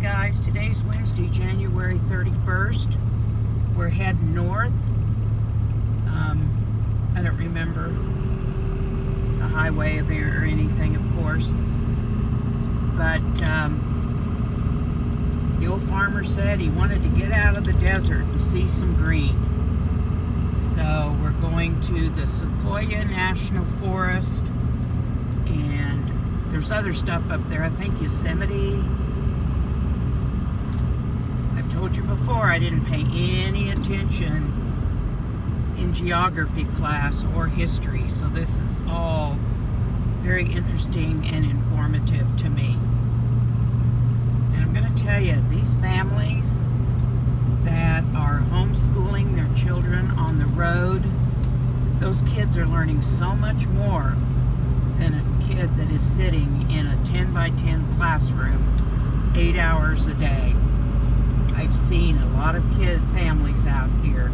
Guys, today's Wednesday, January 31st. We're heading north. I don't remember the highway or anything, of course. But the old farmer said he wanted to get out of the desert and see some green. So we're going to the Sequoia National Forest, and there's other stuff up there. I think Yosemite. I've told you before, I didn't pay any attention in geography class or history, so this is all very interesting and informative to me. And I'm going to tell you, these families that are homeschooling their children on the road, those kids are learning so much more than a kid that is sitting in a 10 by 10 classroom 8 hours a day. I've seen a lot of families out here,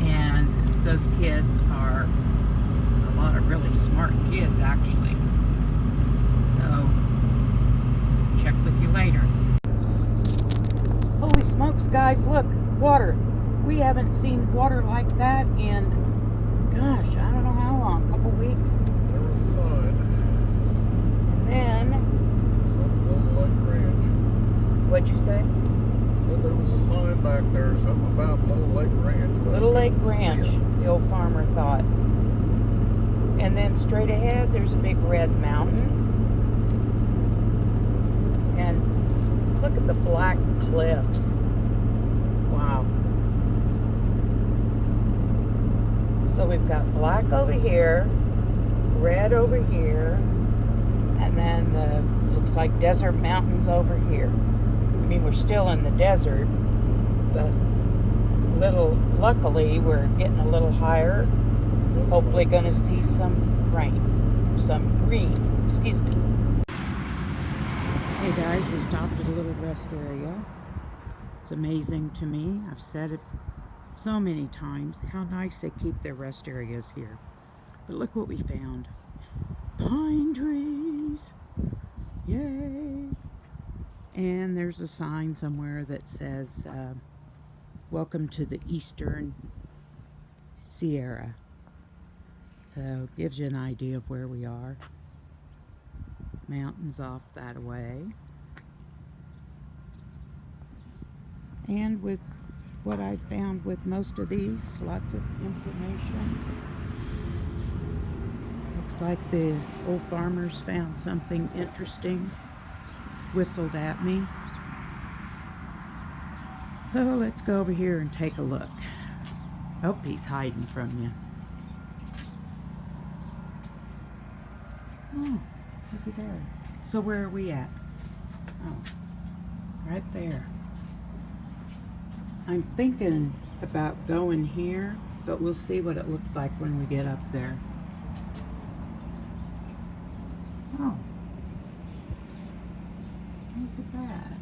and those kids are a lot of really smart kids, actually. So, check with you later. Holy smokes, guys, look, water. We haven't seen water like that in, gosh, I don't know how long, a couple weeks. There was a sign. And then, Something Little Lake Ranch. what'd you say? Said there was a sign back there, something about Little Lake Ranch. Little Lake Ranch, the old farmer thought. And then straight ahead, there's a big red mountain. And look at the black cliffs. Wow. So we've got black over here, red over here, and then the looks like desert mountains over here. I mean, we're still in the desert, but luckily we're getting a little higher. Hopefully going to see some rain, some green, excuse me. Hey guys, we stopped at a little rest area. It's amazing to me. I've said it so many times how nice they keep their rest areas here. But look what we found. Pine trees. Yay. And there's a sign somewhere that says, welcome to the Eastern Sierra. So, gives you an idea of where we are. Mountains off that way. And with what I found with most of these, lots of information. Looks like the old farmers found something interesting. Whistled at me. So let's go over here and take a look. Oh, he's hiding from you. Oh, looky there. So where are we at? Oh, right there. I'm thinking about going here, but we'll see what it looks like when we get up there. Oh, look at that.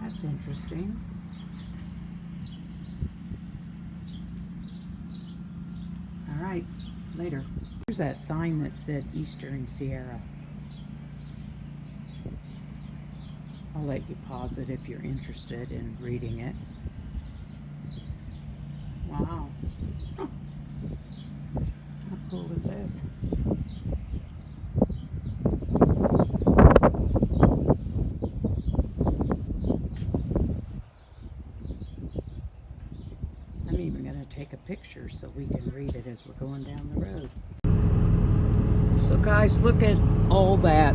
That's interesting. All right, later. Here's that sign that said Eastern Sierra. I'll let you pause it if you're interested in reading it. Wow. Huh. How cool is this? I'm even going to take a picture so we can read it as we're going down the road. So guys, look at all that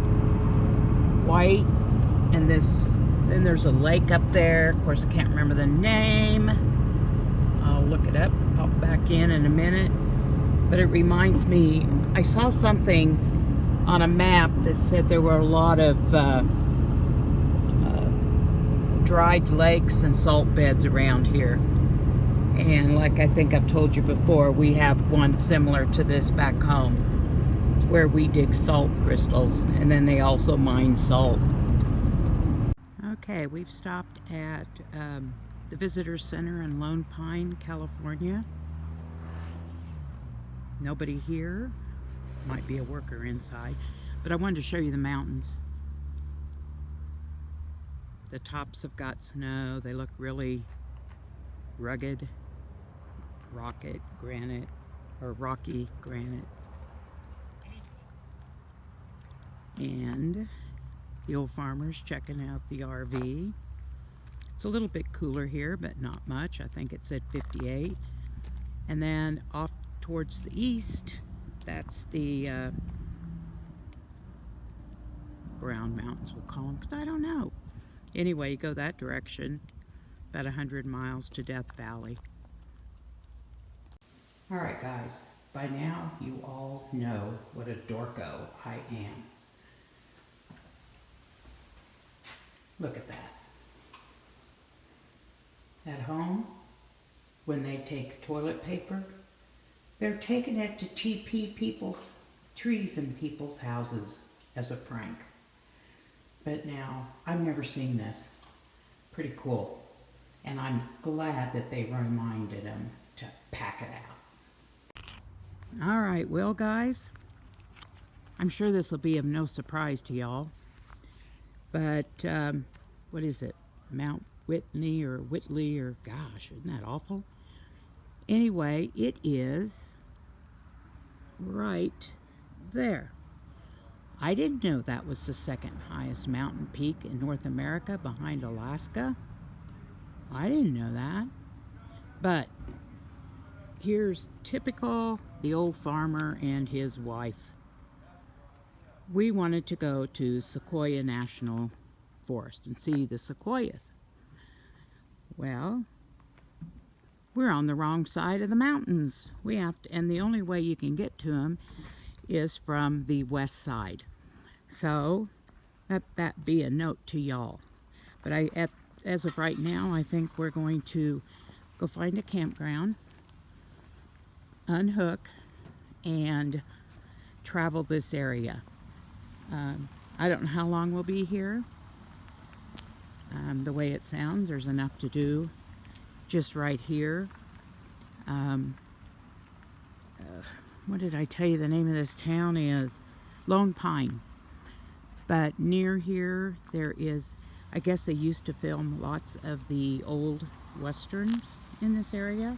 white. And then there's a lake up there. Of course, I can't remember the name. I'll look it up, pop back in a minute. But it reminds me, I saw something on a map that said there were a lot of dried lakes and salt beds around here. And like I think I've told you before, we have one similar to this back home. It's where we dig salt crystals, and then they also mine salt. Okay, we've stopped at the Visitor Center in Lone Pine, California. Nobody here. Might be a worker inside. But I wanted to show you the mountains. The tops have got snow. They look really rugged, rocky granite. And the old farmer's checking out the RV. It's a little bit cooler here, but not much. I think it's at 58. And then off towards the east, that's the Brown Mountains, we'll call them, because I don't know. Anyway, you go that direction, about 100 miles to Death Valley. All right, guys, by now you all know what a dorko I am. Look at that. At home, when they take toilet paper, they're taking it to TP people's trees in people's houses as a prank. But now, I've never seen this. Pretty cool. And I'm glad that they reminded them to pack it out. All right, well guys, I'm sure this will be of no surprise to y'all. But, what is it? Mount Whitney or Whitley or, gosh, isn't that awful? Anyway, it is right there. I didn't know that was the second highest mountain peak in North America behind Alaska. I didn't know that. But here's typical the old farmer and his wife. We wanted to go to Sequoia National Forest and see the sequoias. Well, we're on the wrong side of the mountains. We have to, and the only way you can get to them is from the west side. So let that be a note to y'all. But as of right now, I think we're going to go find a campground, unhook, and travel this area. I don't know how long we'll be here. The way it sounds, there's enough to do just right here. What did I tell you the name of this town is? Lone Pine. But near here, there is, I guess they used to film lots of the old westerns in this area.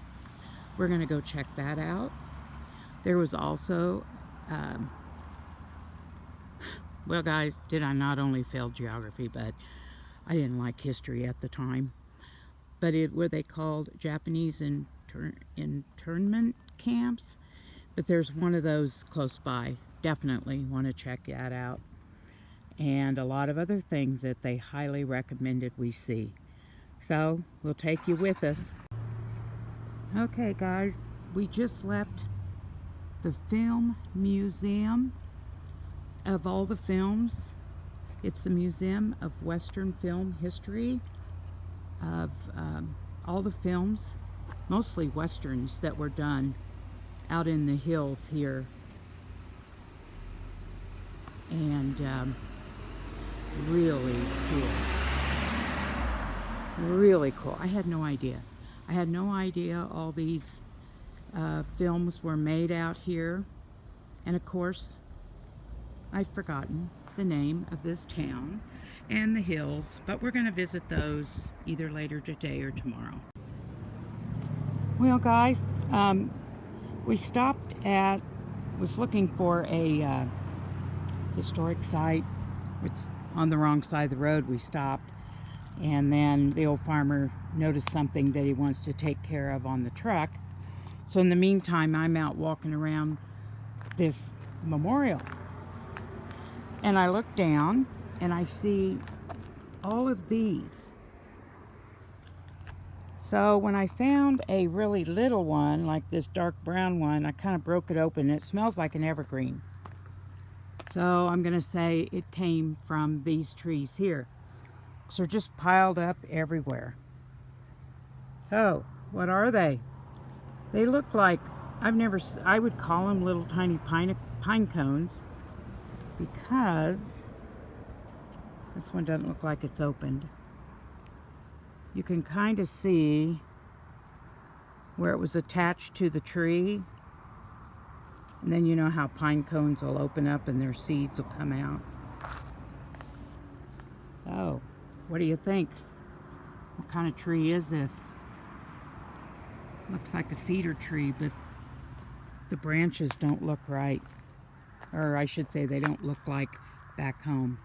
We're going to go check that out. There was also, well guys, did I not only fail geography, but I didn't like history at the time. But it were they called Japanese internment camps. But there's one of those close by. Definitely want to check that out. And a lot of other things that they highly recommended we see. So we'll take you with us. Okay guys, we just left the film museum. Of all the films, it's the Museum of Western Film History of all the films, mostly westerns that were done out in the hills here. And really cool. Really cool. I had no idea. I had no idea all these films were made out here. And of course, I've forgotten the name of this town and the hills, but we're going to visit those either later today or tomorrow. Well guys, we stopped at, was looking for a historic site. It's on the wrong side of the road. We stopped, and then the old farmer noticed something that he wants to take care of on the truck. So in the meantime, I'm out walking around this memorial, and I look down and I see all of these. So when I found a really little one, like this dark brown one, I kind of broke it open. It smells like an evergreen. So I'm going to say it came from these trees here. So they're just piled up everywhere. So what are they? They look like, I would call them little tiny pine cones, because this one doesn't look like it's opened. You can kind of see where it was attached to the tree. And then you know how pine cones will open up and their seeds will come out. Oh, what do you think? What kind of tree is this? Looks like a cedar tree, but the branches don't look right. Or I should say they don't look like back home.